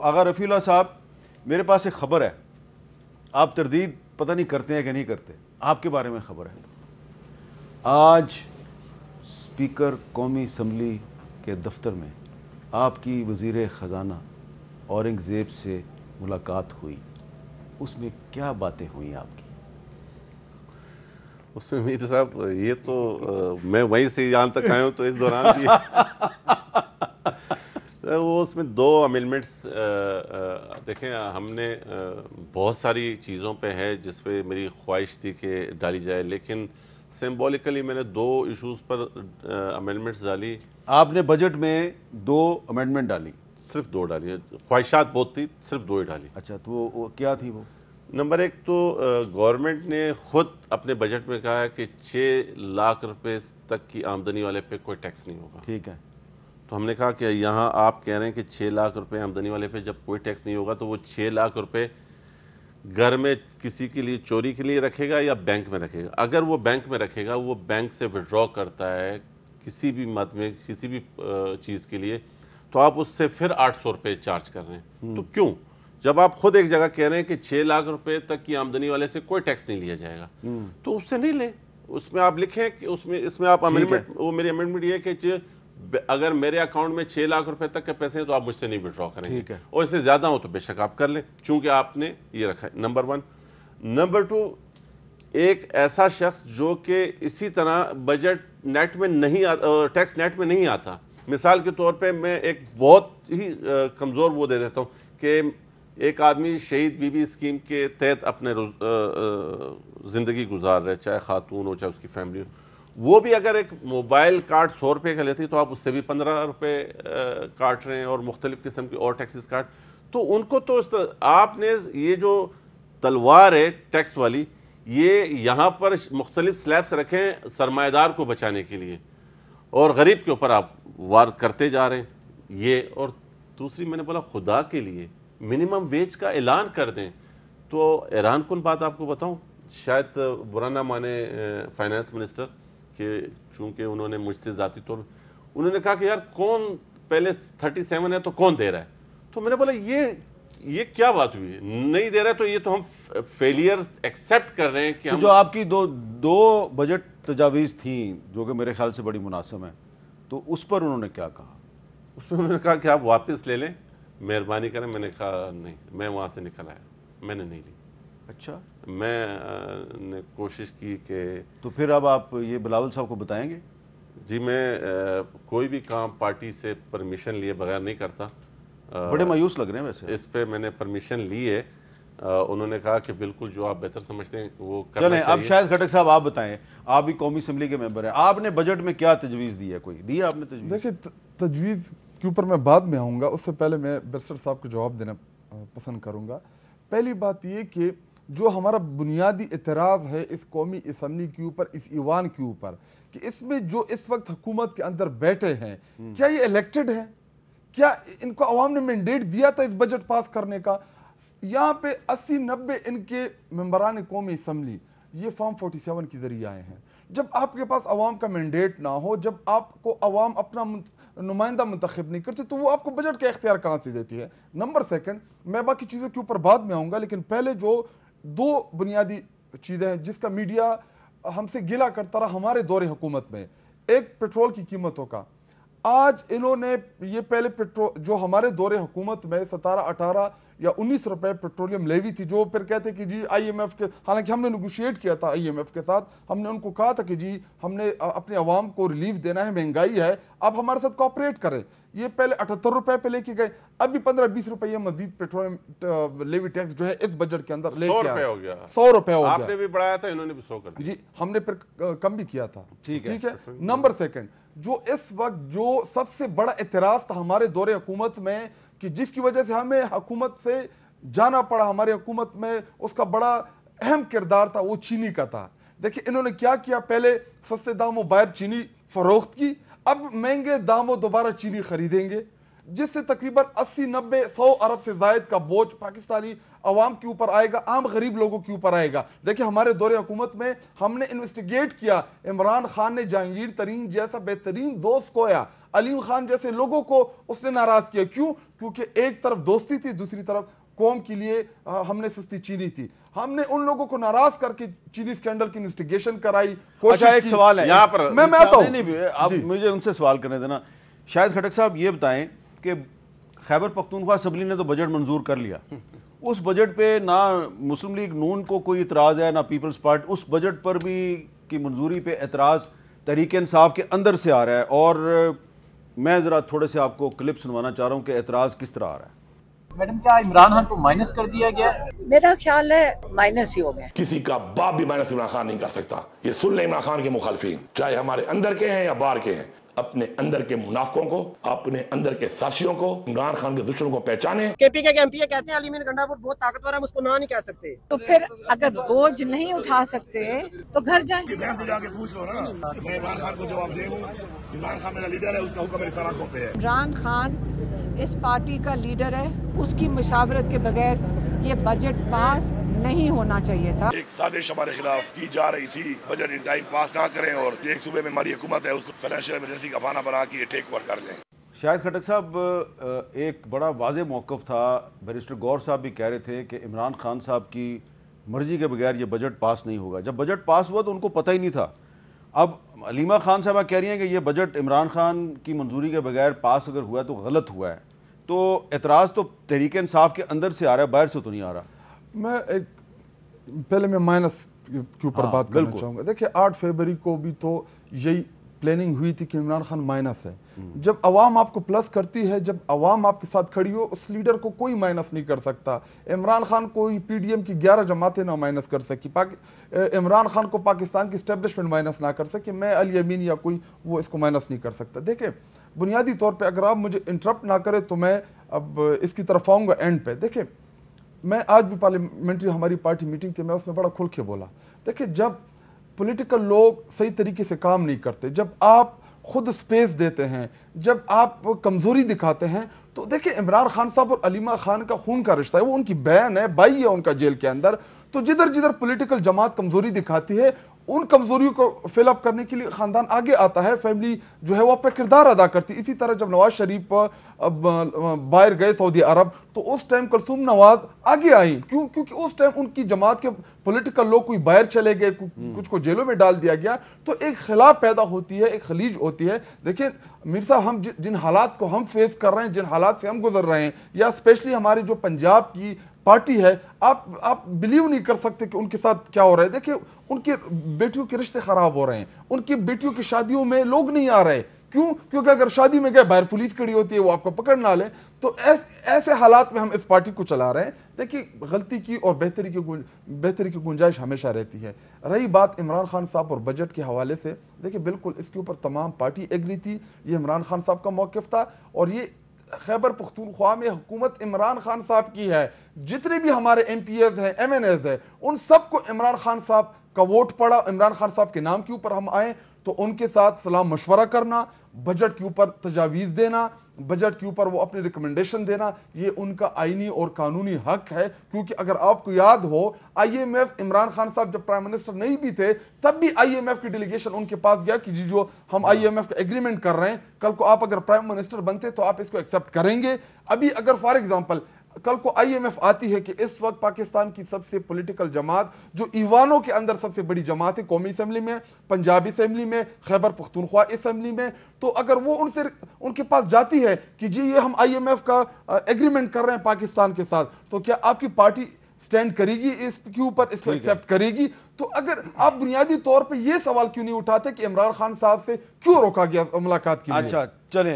آغا رفیع اللہ صاحب، میرے پاس ایک خبر ہے، آپ تردید پتہ نہیں کرتے ہیں کہ نہیں کرتے، آپ کے بارے میں خبر ہے۔ آج اسپیکر قومی اسمبلی کے دفتر میں آپ کی وزیر خزانہ اورنگزیب سے ملاقات ہوئی، اس میں کیا باتیں ہوئیں آپ کی؟ اس میں میر صاحب یہ تو میں وہیں سے یہاں تک آیا ہوں تو اس دوران بھی وہ اس میں 2 امینڈمنٹس دیکھیں، ہم نے بہت ساری چیزوں پہ ہے جس پہ میری خواہش تھی کہ ڈالی جائے، لیکن سمبولیکلی میں نے 2 ایشوز پر امینڈمنٹس ڈالی۔ آپ نے بجٹ میں 2 امینڈمنٹ ڈالی؟ صرف 2 ڈالی، خواہشات بہت تھی، صرف 2 ہی ڈالی۔ اچھا، تو وہ کیا تھی؟ وہ نمبر 1 تو گورنمنٹ نے خود اپنے بجٹ میں کہا ہے کہ 6 لاکھ روپے تک کی آمدنی والے پہ کوئی ٹیکس نہیں ہوگا۔ ٹھیک ہے، تو ہم نے کہا کہ یہاں آپ کہہ رہے ہیں کہ 6 لاکھ روپے آمدنی والے پہ جب کوئی ٹیکس نہیں ہوگا تو وہ 6 لاکھ روپے گھر میں کسی کے لیے چوری کے لیے رکھے گا یا بینک میں رکھے گا؟ اگر وہ بینک میں رکھے گا، وہ بینک سے وڈرا کرتا ہے کسی بھی مد میں کسی بھی چیز کے لیے، تو آپ اس سے پھر 800 روپے چارج کر رہے ہیں۔ تو کیوں؟ جب آپ خود ایک جگہ کہہ رہے ہیں کہ 6 لاکھ روپے تک کی آمدنی والے سے کوئی ٹیکس نہیں لیا جائے گا، تو اس سے نہیں لیں۔ اس میں آپ لکھیں کہ اس میں آپ امینڈمنٹ، وہ میری امینڈمنٹ یہ ہے کہ اگر میرے اکاؤنٹ میں 6 لاکھ روپے تک کے پیسے ہیں تو آپ مجھ سے نہیں وڈرا کریں گے، اور اس سے زیادہ ہو تو بے شک آپ کر لیں، چونکہ آپ نے یہ رکھا ہے۔ نمبر 1۔ نمبر 2، ایک ایسا شخص جو کہ اسی طرح بجٹ نیٹ میں نہیں ٹیکس نیٹ میں نہیں آتا، مثال کے طور پہ میں ایک بہت ہی کمزور وہ دے دیتا ہوں کہ ایک آدمی شہید بی بی اسکیم کے تحت اپنے زندگی گزار رہے، چاہے خاتون ہو چاہے اس کی فیملی ہو، وہ بھی اگر ایک موبائل کارڈ 100 روپے کا لیتی تو آپ اس سے بھی 15 روپے کاٹ رہے ہیں، اور مختلف قسم کی اور ٹیکسز کاٹ، تو ان کو تو آپ نے یہ جو تلوار ہے ٹیکس والی، یہ یہاں پر مختلف سلیبس رکھیں سرمایہ دار کو بچانے کے لیے، اور غریب کے اوپر آپ وار کرتے جا رہے ہیں یہ۔ اور دوسری میں نے بولا خدا کے لیے منیمم ویج کا اعلان کر دیں۔ تو حیران کن بات آپ کو بتاؤں، شاید برا نہ مانے فائنانس منسٹر کہ چونکہ انہوں نے مجھ سے ذاتی طور انہوں نے کہا کہ یار کون پہلے 37 ہے تو کون دے رہا ہے؟ تو میں نے بولا یہ کیا بات ہوئی؟ نہیں دے رہا ہے تو یہ تو ہم فیلئر ایکسیپٹ کر رہے ہیں کہ جو آپ کی دو بجٹ تجاویز تھیں جو کہ میرے خیال سے بڑی مناسب ہیں، تو اس پر انہوں نے کیا کہا؟ اس میں انہوں نے کہا کہ آپ واپس لے لیں، مہربانی کریں۔ میں نے کہا نہیں، میں وہاں سے نکل آیا، میں نے نہیں لی۔ اچھا، میں نے کوشش کی کہ تو پھر اب آپ یہ بلاول صاحب کو بتائیں گے؟ جی، میں کوئی بھی کام پارٹی سے پرمیشن لیے بغیر نہیں کرتا۔ بڑے مایوس لگ رہے ہیں ویسے۔ اس پہ میں نے پرمیشن لی ہے، انہوں نے کہا کہ بالکل جو آپ بہتر سمجھتے ہیں وہ کرنا چلیں، چاہیے۔ اب شاہد خٹک صاحب آپ بتائیں، آپ بھی قومی اسمبلی کے ممبر ہیں، آپ نے بجٹ میں کیا تجویز دی ہے؟ کوئی دی ہے آپ نے تجویز؟ دیکھیں، تجویز کے اوپر میں بعد میں آؤں گا، اس سے پہلے میں بیرسٹر صاحب کو جواب دینا پسند کروں گا۔ پہلی بات یہ کہ جو ہمارا بنیادی اعتراض ہے اس قومی اسمبلی کے اوپر، اس ایوان کے اوپر، کہ اس میں جو اس وقت حکومت کے اندر بیٹھے ہیں، کیا یہ الیکٹڈ ہیں؟ کیا ان کو عوام نے مینڈیٹ دیا تھا اس بجٹ پاس کرنے کا؟ یہاں پہ 80-90 ان کے ممبران قومی اسمبلی یہ فارم 47 کے ذریعے آئے ہیں۔ جب آپ کے پاس عوام کا مینڈیٹ نہ ہو، جب آپ کو عوام اپنا نمائندہ منتخب نہیں کرتے، تو وہ آپ کو بجٹ کا اختیار کہاں سے دیتی ہے؟ نمبر 2، میں باقی چیزوں کے اوپر بعد میں آؤں گا، لیکن پہلے جو 2 بنیادی چیزیں ہیں جس کا میڈیا ہم سے گلہ کرتا رہا ہمارے دور حکومت میں، ایک پیٹرول کی قیمتوں کا۔ آج انہوں نے یہ پہلے پیٹرول جو ہمارے دور حکومت میں 17-18 یا 19 روپے پیٹرولیم لیوی تھی، جو پھر کہتے کہ جی آئی ایم ایف کے، حالانکہ ہم نے نیگوشیٹ کیا تھا آئی ایم ایف کے ساتھ، ہم نے ان کو کہا تھا کہ جی ہم نے اپنے عوام کو ریلیف دینا ہے، مہنگائی ہے، آپ ہمارے ساتھ کوآپریٹ کریں۔ یہ پہلے 78 روپے پہ لے کے گئے، اب بھی 15-20 روپے یہ مزید پیٹرولیم لیوی ٹیکس جو ہے اس بجٹ کے اندر لے کے آئے۔ 100 روپے ہو گیا۔ آپ نے بھی بڑھایا تھا، انہوں نے بھی 100 کر دیا۔ جی، ہم نے پھر کم بھی کیا تھا۔ ٹھیک ہے۔ نمبر 2، جو اس وقت جو سب سے بڑا اعتراض تھا ہمارے دور حکومت میں، کہ جس کی وجہ سے ہمیں حکومت سے جانا پڑا، ہماری حکومت میں اس کا بڑا اہم کردار تھا، وہ چینی کا تھا۔ دیکھیں انہوں نے کیا کیا، پہلے سستے داموں باہر چینی فروخت کی، اب مہنگے داموں دوبارہ چینی خریدیں گے، جس سے تقریباً 80-90-100 ارب سے زائد کا بوجھ پاکستانی عوام کے اوپر آئے گا، عام غریب لوگوں کے اوپر آئے گا۔ دیکھیں ہمارے دور حکومت میں ہم نے انویسٹیگیٹ کیا، عمران خان نے جہانگیر ترین جیسا بہترین دوست کھویا، علیم خان جیسے لوگوں کو اس نے ناراض کیا. کیوں؟ کیونکہ ایک طرف دوستی تھی, دوسری طرف قوم کے لیے ہم نے سستی چینی تھی. ہم نے ان لوگوں کو ناراض کر کے چینی سکینڈل کی انویسٹیگیشن کرائی. اچھا ایک سوال ہے یہاں پر, میں آتا ہوں. آپ مجھے ان سے سوال کرنے دینا. شاہد خٹک صاحب یہ بتائیں کہ خیبر پختونخوا اسمبلی نے تو بجٹ منظور کر لیا, اس بجٹ پہ نہ مسلم لیگ نون کو کوئی اعتراض ہے نہ پیپلز پارٹی, اس بجٹ پر بھی کی منظوری پہ اعتراض تحریک انصاف کے اندر سے آ رہا ہے, اور میں ذرا تھوڑے سے آپ کو کلپ سنوانا چاہ رہا ہوں کہ اعتراض کس طرح آ رہا ہے. میڈم کیا عمران خان کو مائنس کر دیا گیا؟ میرا خیال ہے مائنس ہی ہو گیا. کسی کا باپ بھی مائنس عمران خان نہیں کر سکتا. یہ سن لیں عمران خان کے مخالفین, چاہے ہمارے اندر کے ہیں یا باہر کے ہیں, اپنے اندر کے منافقوں کو, اپنے اندر کے سازشوں کو, عمران خان کے دشمنوں کو پہچانے. کے پی کے ایم پی کہتے ہیں علی مین گنڈاپور بہت طاقتور ہے, ہم اس کو نہ نہیں کہہ سکتے. تو پھر اگر بوجھ نہیں اٹھا سکتے تو گھر جائیں. جا کے پوچھ لو نا, میں عمران خان کو جواب دے دوں. عمران خان میرا لیڈر ہے, اس کا حکم میری سر آنکھوں پہ ہے. عمران خان اس پارٹی کا لیڈر ہے, اس کی مشاورت کے بغیر یہ بجٹ پاس نہیں ہونا چاہیے تھا. ایک سازش ہمارے خلاف کی جا رہی تھی, بجٹ ان ٹائم پاس نہ کریں اور ایک صوبے میں ہماری حکومت ہے اس کو فائنینشیل ایمرجنسی کا بہانہ بنا کے ٹیک اوور کر لیں. شاہد خٹک صاحب, ایک بڑا واضح موقف تھا, بیرسٹر گور صاحب بھی کہہ رہے تھے کہ عمران خان صاحب کی مرضی کے بغیر یہ بجٹ پاس نہیں ہوگا. جب بجٹ پاس ہوا تو ان کو پتہ ہی نہیں تھا. اب علیمہ خان صاحبہ کہہ رہی ہیں کہ یہ بجٹ عمران خان کی منظوری کے بغیر پاس اگر ہوا ہے تو غلط ہوا ہے. تو اعتراض تو تحریک انصاف کے اندر سے آ رہا ہے, باہر سے تو نہیں آ رہا. میں پہلے میں مائنس کے اوپر بات کرنا چاہوں گا. دیکھیں 8 فروری کو بھی تو یہی پلاننگ ہوئی تھی کہ عمران خان مائنس ہے. جب عوام آپ کو پلس کرتی ہے, جب عوام آپ کے ساتھ کھڑی ہو, اس لیڈر کو کوئی مائنس نہیں کر سکتا. عمران خان کو پی ڈی ایم کی 11 جماعتیں نہ مائنس کر سکی, عمران خان کو پاکستان کی اسٹیبلشمنٹ مائنس نہ کر سکی, میں علی امین یا کوئی وہ اس کو مائنس نہیں کر سکتا. دیکھیں بنیادی طور پہ اگر آپ مجھے انٹرپٹ نہ کرے تو میں اب اس کی طرف آؤں گا اینڈ پہ. دیکھیں میں آج بھی پارلیمنٹری ہماری پارٹی میٹنگ تھی, میں اس میں بڑا کھل کے بولا. دیکھیں جب پولیٹیکل لوگ صحیح طریقے سے کام نہیں کرتے, جب آپ خود سپیس دیتے ہیں, جب آپ کمزوری دکھاتے ہیں, تو دیکھیں عمران خان صاحب اور علیمہ خان کا خون کا رشتہ ہے, وہ ان کی بہن ہے, بھائی ہے ان کا جیل کے اندر. تو جدھر جدھر پولیٹیکل جماعت کمزوری دکھاتی ہے, ان کمزوریوں کو فل اپ کرنے کے لیے خاندان آگے آتا ہے, فیملی جو ہے وہ اپنا کردار ادا کرتی ہے. اسی طرح جب نواز شریف باہر گئے سعودی عرب تو اس ٹائم کلثوم نواز آگے آئیں. کیوں؟ کیونکہ اس ٹائم ان کی جماعت کے پولیٹیکل لوگ کوئی باہر چلے گئے, کچھ کو جیلوں میں ڈال دیا گیا, تو ایک خلاف پیدا ہوتی ہے, ایک خلیج ہوتی ہے. دیکھیں میر صاحب, ہم جن حالات کو ہم فیس کر رہے ہیں, جن حالات سے ہم گزر رہے ہیں, یا اسپیشلی ہماری جو پنجاب کی پارٹی ہے, آپ بلیو نہیں کر سکتے کہ ان کے ساتھ کیا ہو رہا ہے. دیکھیں ان کی بیٹیوں کے رشتے خراب ہو رہے ہیں, ان کی بیٹیوں کی شادیوں میں لوگ نہیں آ رہے. کیوں؟ کیونکہ اگر شادی میں گئے باہر پولیس کھڑی ہوتی ہے, وہ آپ کو پکڑ نہ لیں. تو ایسے حالات میں ہم اس پارٹی کو چلا رہے ہیں. دیکھیں غلطی کی اور بہتری کی گنجائش ہمیشہ رہتی ہے. رہی بات عمران خان صاحب اور بجٹ کے حوالے سے, دیکھیں بالکل اس کے اوپر تمام پارٹی ایگری تھی, یہ عمران خان صاحب کا موقف تھا, اور یہ خیبر پختونخوا میں حکومت عمران خان صاحب کی ہے. جتنے بھی ہمارے ایم پی ایز ہیں, ایم این ایز ہیں, ان سب کو عمران خان صاحب کا ووٹ پڑا. عمران خان صاحب کے نام کے اوپر ہم آئیں تو ان کے ساتھ سلام مشورہ کرنا, بجٹ کے اوپر تجاویز دینا, بجٹ کے اوپر وہ اپنی ریکمنڈیشن دینا, یہ ان کا آئینی اور قانونی حق ہے. کیونکہ اگر آپ کو یاد ہو, I M F Imran Khan صاحب جب پرائم منسٹر نہیں بھی تھے, تب بھی آئی ایم ایف کی ڈیلیگیشن ان کے پاس گیا کہ جی جو ہم آئی ایم ایف کا ایگریمنٹ کر رہے ہیں, کل کو آپ اگر پرائم منسٹر بنتے تو آپ اس کو ایکسیپٹ کریں گے. ابھی اگر فار ایگزامپل کل کو آئی ایم ایف آتی ہے کہ اس وقت پاکستان کی سب سے پولیٹیکل جماعت جو ایوانوں کے اندر سب سے بڑی جماعت ہے, قومی اسمبلی میں, پنجابی اسمبلی میں, خیبر پختونخوا اسمبلی میں, تو اگر وہ ان کے پاس جاتی ہے کہ جی یہ ہم آئی ایم ایف کا ایگریمنٹ کر رہے ہیں پاکستان کے ساتھ, تو کیا آپ کی پارٹی سٹینڈ کرے گی اس کے اوپر, اس کو ایکسیپٹ کرے گی؟ تو اگر آپ بنیادی طور پہ یہ سوال کیوں نہیں اٹھاتے کہ عمران خان صاحب سے کیوں روکا گیا ملاقات کے لیے؟ اچھا چلیں